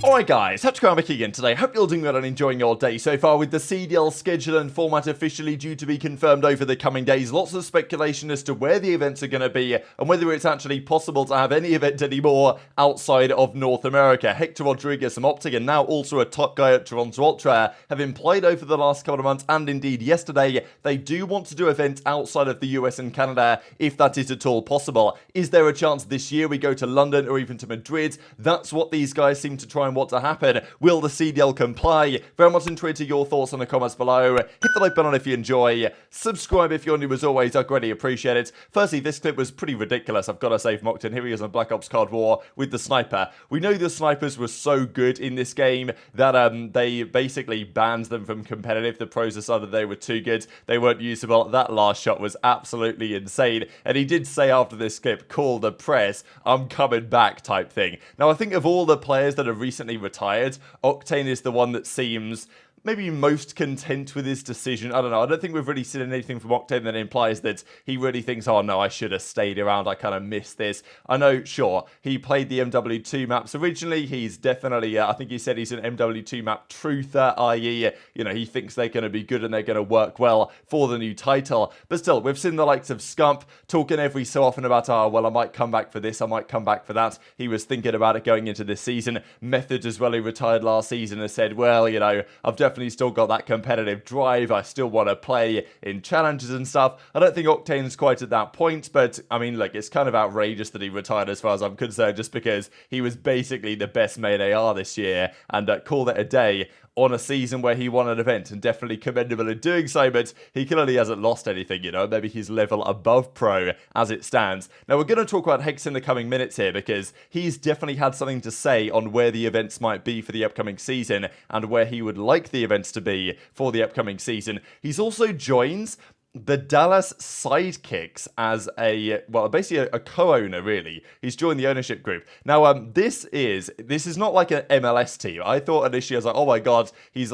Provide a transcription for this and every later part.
Alright guys, TacticalRab back again today. Hope you're doing well and enjoying your day so far, with the CDL schedule and format officially due to be confirmed over the coming days. Lots of speculation as to where the events are going to be and whether it's actually possible to have any event anymore outside of North America. Hector Rodriguez from OpTic, and now also a top guy at Toronto Ultra, have implied over the last couple of months and indeed yesterday they do want to do events outside of the US and Canada if that is at all possible. Is there a chance this year we go to London or even to Madrid? That's what these guys seem to try and want to happen. Will the CDL comply? Very much intrigued to your thoughts in the comments below. Hit the like button if you enjoy. Subscribe if you're new as always. I greatly appreciate it. Firstly, this clip was pretty ridiculous, I've got to say, from Octane. Here he is on Black Ops Cold War with the sniper. We know the snipers were so good in this game that they basically banned them from competitive. The pros decided they were too good. They weren't usable. That last shot was absolutely insane. And he did say after this clip, call the press, I'm coming back type thing. Now, I think of all the players that have recently retired, Octane is the one that seems maybe most content with his decision. I don't know. I don't think we've really seen anything from Octane that implies that he really thinks, oh no, I should have stayed around. I kind of missed this. I know, sure, he played the MW2 maps originally. He's definitely, I think he said he's an MW2 map truther, i.e., you know, he thinks they're going to be good and they're going to work well for the new title. But still, we've seen the likes of Scump talking every so often about, oh, well, I might come back for this, I might come back for that. He was thinking about it going into this season. Methods as well, who retired last season, has said, well, you know, I've definitely still got that competitive drive. I still want to play in challenges and stuff. I don't think Octane's quite at that point, but I mean, look, it's kind of outrageous that he retired as far as I'm concerned, just because he was basically the best main AR this year and called it a day on a season where he won an event, and definitely commendable in doing so, but he clearly hasn't lost anything, you know. Maybe he's level above pro as it stands. Now, we're going to talk about HECZ in the coming minutes here, because he's definitely had something to say on where the events might be for the upcoming season and where he would like the events to be for the upcoming season. He's also joined the Dallas Sidekicks as a, well, basically a co-owner, really. He's joined the ownership group. Now, this is not like an MLS team. I thought initially, I was like, oh my god, he's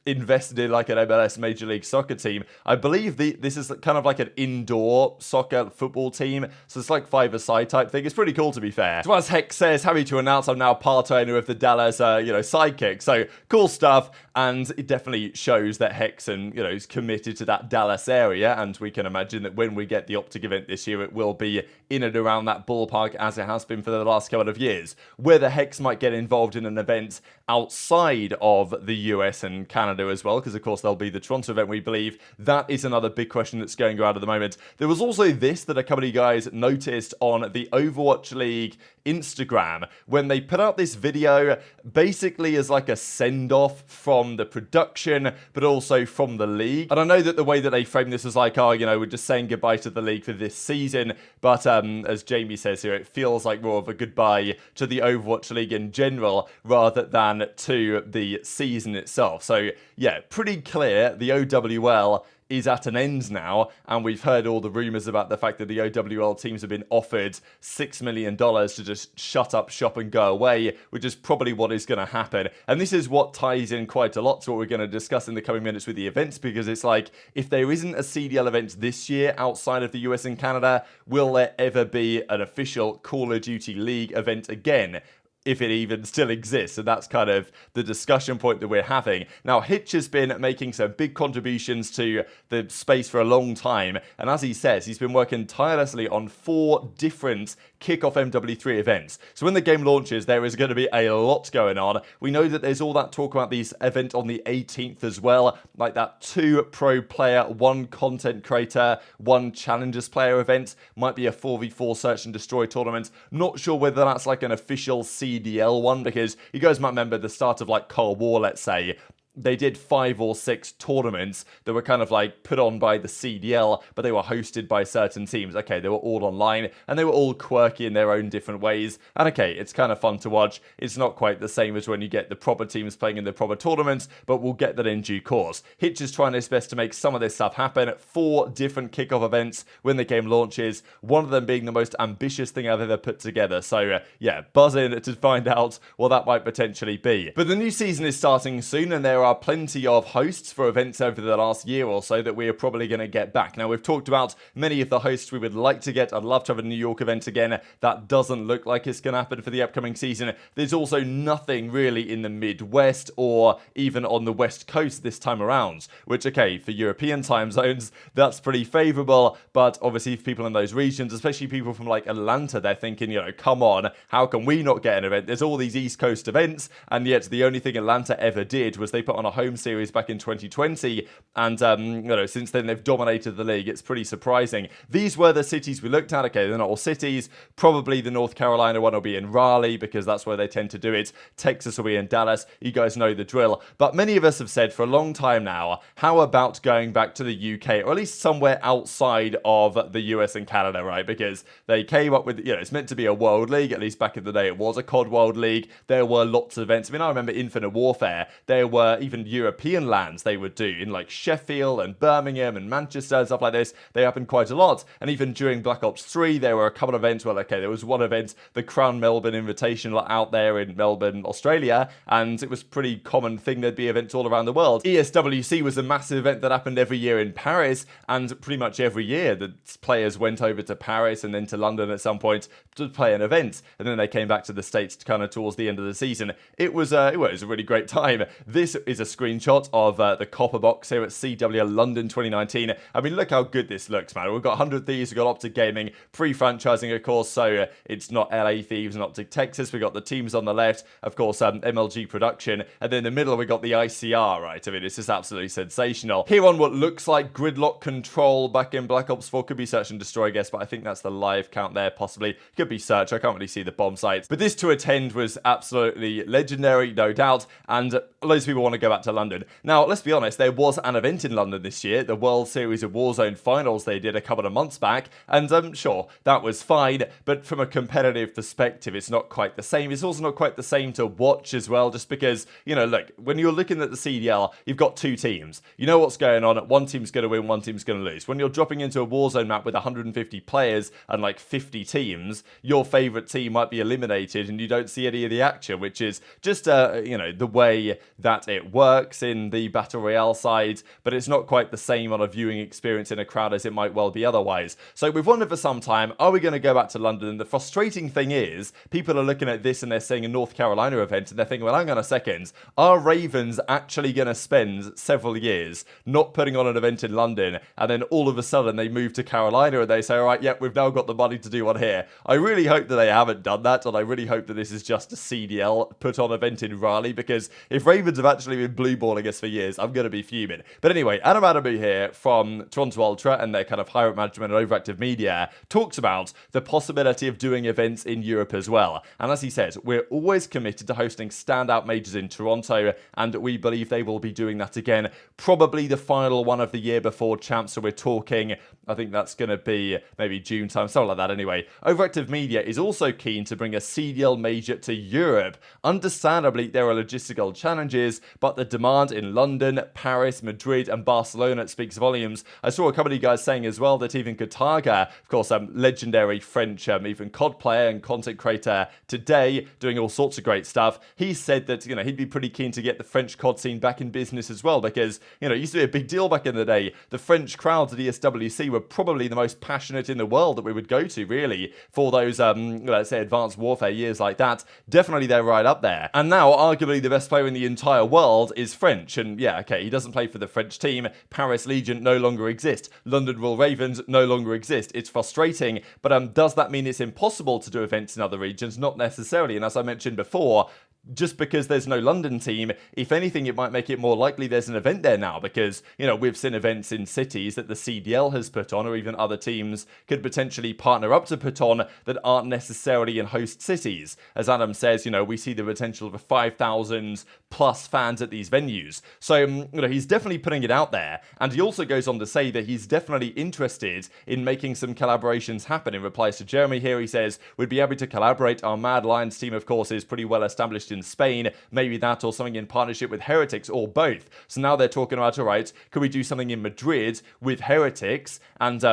invested in like an MLS Major League Soccer team. I believe this is kind of like an indoor soccer football team, so it's like five-a-side type thing. It's pretty cool, to be fair. So as HECZ says, happy to announce I'm now part owner of the Dallas, Sidekicks. So cool stuff, and it definitely shows that HECZ and, you know, is committed to that Dallas area, and we can imagine that when we get the OpTic event this year, it will be in and around that ballpark as it has been for the last couple of years. Whether HECZ might get involved in an event outside of the US and Canada as well, because of course there'll be the Toronto event, we believe, that is another big question that's going around at the moment. There was also this that a couple of guys noticed on the Overwatch League Instagram when they put out this video basically as like a send-off from the production but also from the league. And I know that the way that they frame this is like, oh, you know, we're just saying goodbye to the league for this season, but as Jamie says here, it feels like more of a goodbye to the Overwatch League in general rather than to the season itself. So yeah, pretty clear the OWL is at an end now, and we've heard all the rumours about the fact that the OWL teams have been offered $6 million to just shut up shop and go away, which is probably what is going to happen. And this is what ties in quite a lot to what we're going to discuss in the coming minutes with the events, because it's like, if there isn't a CDL event this year outside of the US and Canada, will there ever be an official Call of Duty League event again? If it even still exists, and that's kind of the discussion point that we're having. Now, Hitch has been making some big contributions to the space for a long time, and as he says, he's been working tirelessly on 4 different kickoff MW3 events. So when the game launches, there is going to be a lot going on. We know that there's all that talk about this event on the 18th as well, like that 2 pro player, 1 content creator, 1 challengers player event. Might be a 4v4 search and destroy tournament. Not sure whether that's like an official CDL one, because you guys might remember the start of like Cold War, let's say. They did 5 or 6 tournaments that were kind of like put on by the CDL, but they were hosted by certain teams. Okay, they were all online, and they were all quirky in their own different ways. And okay, it's kind of fun to watch. It's not quite the same as when you get the proper teams playing in the proper tournaments, but we'll get that in due course. Hitch is trying his best to make some of this stuff happen. 4 different kickoff events when the game launches, one of them being the most ambitious thing I've ever put together. So yeah, buzz in to find out what that might potentially be. But the new season is starting soon, and there are are plenty of hosts for events over the last year or so that we are probably going to get back. Now, we've talked about many of the hosts we would like to get. I'd love to have a New York event again. That doesn't look like it's going to happen for the upcoming season. There's also nothing really in the Midwest or even on the West Coast this time around, which, okay, for European time zones, that's pretty favorable. But obviously, for people in those regions, especially people from like Atlanta, they're thinking, you know, come on, how can we not get an event? There's all these East Coast events, and yet the only thing Atlanta ever did was they put on a home series back in 2020, and you know, since then they've dominated the league. It's pretty surprising. These were the cities we looked at. Okay, they're not all cities. Probably the North Carolina one will be in Raleigh because that's where they tend to do it. Texas will be in Dallas. You guys know the drill. But many of us have said for a long time now, how about going back to the UK, or at least somewhere outside of the US and Canada, right? Because they came up with, you know, it's meant to be a world league. At least back in the day, it was a COD World League. There were lots of events. I mean, I remember Infinite Warfare. There were even European lands they would do in like Sheffield and Birmingham and Manchester and stuff like this. They happened quite a lot. And even during Black Ops 3, there were a couple of events where, okay, there was one event, the Crown Melbourne Invitational out there in Melbourne, Australia, and it was a pretty common thing. There'd be events all around the world. ESWC was a massive event that happened every year in Paris, and pretty much every year the players went over to Paris and then to London at some point to play an event, and then they came back to the States kind of towards the end of the season. It was a really great time. This is a screenshot of the Copper Box here at CWL London 2019. I mean, look how good this looks, man. We've got 100 Thieves, we've got OpTic Gaming, pre-franchising, of course, so it's not LA Thieves and OpTic Texas. We've got the teams on the left, of course, MLG Production, and then in the middle we got the ICR, right? I mean, it's just absolutely sensational. Here on what looks like Gridlock Control back in Black Ops 4, could be Search and Destroy, I guess, but I think that's the live count there, possibly. Could be Search, I can't really see the bomb sites. But this to attend was absolutely legendary, no doubt, and loads of people want to go back to London. Now, let's be honest, there was an event in London this year, the World Series of Warzone Finals they did a couple of months back, and sure, that was fine, but from a competitive perspective, it's not quite the same. It's also not quite the same to watch as well, just because, you know, look, when you're looking at the CDL, you've got two teams. You know what's going on. One team's going to win, one team's going to lose. When you're dropping into a Warzone map with 150 players and like 50 teams, your favourite team might be eliminated and you don't see any of the action, which is just, you know, the way that it works in the Battle Royale side, but it's not quite the same on a viewing experience in a crowd as it might well be otherwise. So we've wondered for some time, are we going to go back to London? The frustrating thing is, people are looking at this and they're saying a North Carolina event, and they're thinking, well, hang on a second, are Ravens actually going to spend several years not putting on an event in London, and then all of a sudden they move to Carolina and they say, all right, yep, we've now got the money to do one here? I really hope that they haven't done that, and I really hope that this is just a CDL put on event in Raleigh, because if Ravens have actually been blue balling us for years, I'm going to be fuming. But anyway, aBeZy here from Toronto Ultra and their kind of higher up management and overactive media talks about the possibility of doing events in Europe as well. And as he says, we're always committed to hosting standout majors in Toronto, and we believe they will be doing that again, probably the final one of the year before Champs. So we're talking, I think that's going to be maybe June time, something like that anyway. Overactive Media is also keen to bring a CDL major to Europe. Understandably, there are logistical challenges, but the demand in London, Paris, Madrid and Barcelona speaks volumes. I saw a couple of you guys saying as well that even Kataga, of course, legendary French even COD player and content creator today, doing all sorts of great stuff. He said that, you know, he'd be pretty keen to get the French COD scene back in business as well, because, you know, it used to be a big deal back in the day. The French crowds at ESWC were probably the most passionate in the world that we would go to, really, for those, let's say, advanced warfare years like that. Definitely they're right up there. And now, arguably, the best player in the entire world is French. And yeah, okay, he doesn't play for the French team. Paris Legion no longer exist. London Royal Ravens no longer exist. It's frustrating, but does that mean it's impossible to do events in other regions? Not necessarily. And as I mentioned before, just because there's no London team, if anything, it might make it more likely there's an event there now, because, you know, we've seen events in cities that the CDL has put on, or even other teams could potentially partner up to put on, that aren't necessarily in host cities. As Adam says, you know, we see the potential of 5,000 plus fans at these venues. So, you know, he's definitely putting it out there. And he also goes on to say that he's definitely interested in making some collaborations happen. In replies to Jeremy here, he says, we'd be able to collaborate. Our Mad Lions team, of course, is pretty well established established in Spain, maybe that or something in partnership with Heretics or both. So now they're talking about, all right, could we do something in Madrid with Heretics and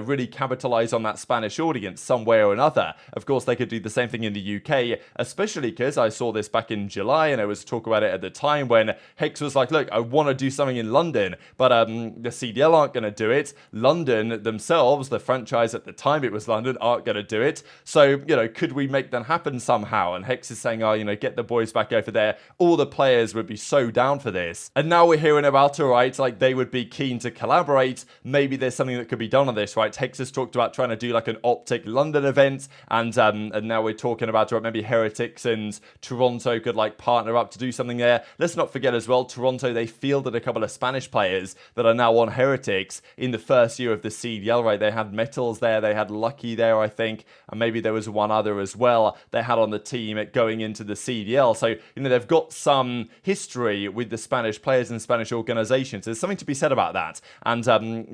really capitalize on that Spanish audience some way or another? Of course, they could do the same thing in the UK, especially because I saw this back in July and I was talking about it at the time when HECZ was like, look, I want to do something in London, but the CDL aren't going to do it. London themselves, the franchise at the time it was London, aren't going to do it. So, could we make that happen somehow? And HECZ is saying, oh, get the boys back over there. All the players would be so down for this. And now we're hearing about, all right, like they would be keen to collaborate. Maybe there's something that could be done on this, right? HECZ has talked about trying to do like an OpTic London event, and now we're talking about, right, maybe Heretics and Toronto could like partner up to do something there. Let's not forget as well, Toronto, they fielded a couple of Spanish players that are now on Heretics in the first year of the CDL, right? They had MettalZ there, they had Lucky there, I think, and maybe there was one other as well they had on the team going into the CDL. So, they've got some history with the Spanish players and Spanish organizations. There's something to be said about that. And,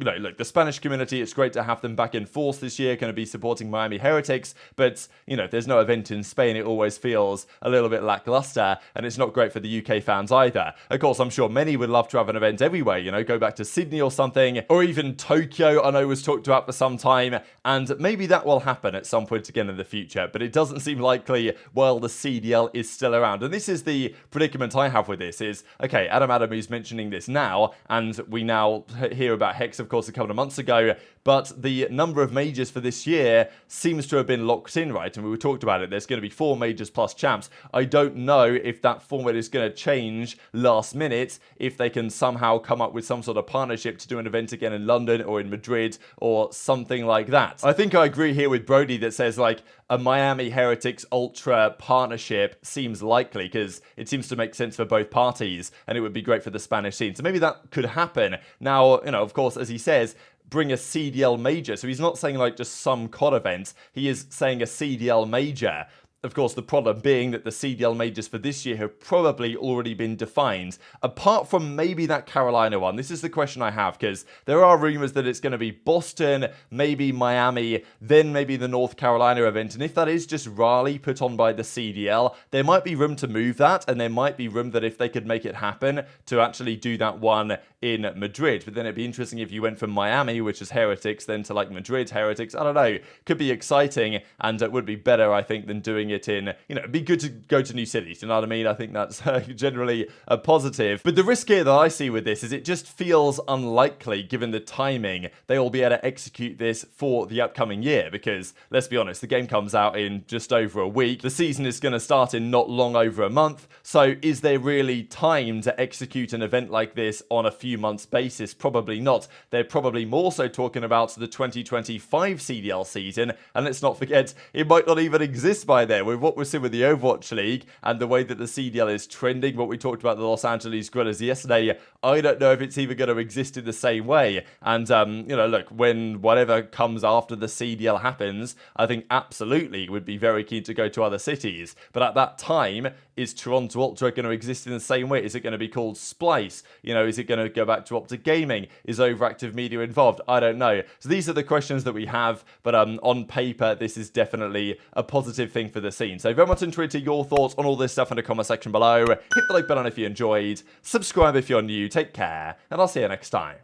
look, the Spanish community, it's great to have them back in force this year, going to be supporting Miami Heretics, but, if there's no event in Spain, it always feels a little bit lackluster, and it's not great for the UK fans either. Of course, I'm sure many would love to have an event everywhere, go back to Sydney or something, or even Tokyo, I know was talked about for some time, and maybe that will happen at some point again in the future, but it doesn't seem likely while the CDL is still around. And this is the predicament I have with this is, okay, Adam is mentioning this now, and we now hear about HECZ, of course, a couple of months ago, but the number of majors for this year seems to have been locked in, right? And we talked about it. There's going to be 4 majors plus champs. I don't know if that format is going to change last minute, if they can somehow come up with some sort of partnership to do an event again in London or in Madrid or something like that. I think I agree here with Brody that says like a Miami Heretics Ultra partnership seems likely because it seems to make sense for both parties and it would be great for the Spanish scene. So maybe that could happen. Now, of course, as he says, bring a CDL major. So he's not saying like just some COD event. He is saying a CDL major. Of course, the problem being that the CDL majors for this year have probably already been defined. Apart from maybe that Carolina one, this is the question I have, because there are rumors that it's going to be Boston, maybe Miami, then maybe the North Carolina event. And if that is just Raleigh put on by the CDL, there might be room to move that, and there might be room that if they could make it happen, to actually do that one in Madrid. But then it'd be interesting if you went from Miami, which is Heretics, then to like Madrid Heretics. I don't know. Could be exciting, and it would be better, I think, than doing it in, it'd be good to go to new cities, you know what I mean? I think that's generally a positive. But the risk here that I see with this is it just feels unlikely, given the timing, they will be able to execute this for the upcoming year, because let's be honest, the game comes out in just over a week. The season is going to start in not long over a month. So is there really time to execute an event like this on a few months basis? Probably not. They're probably more so talking about the 2025 CDL season, and let's not forget, it might not even exist by then. With what we're seeing with the Overwatch League and the way that the CDL is trending, what we talked about the Los Angeles Guerrillas yesterday, I don't know if it's even going to exist in the same way. And, look, when whatever comes after the CDL happens, I think absolutely would be very keen to go to other cities. But at that time, is Toronto Ultra going to exist in the same way? Is it going to be called Splice? Is it going to go back to OpTic Gaming? Is Overactive Media involved? I don't know. So these are the questions that we have, but on paper, this is definitely a positive thing for the scene. So very much interested in your thoughts on all this stuff in the comment section below. Hit the like button if you enjoyed. Subscribe if you're new. Take care, and I'll see you next time.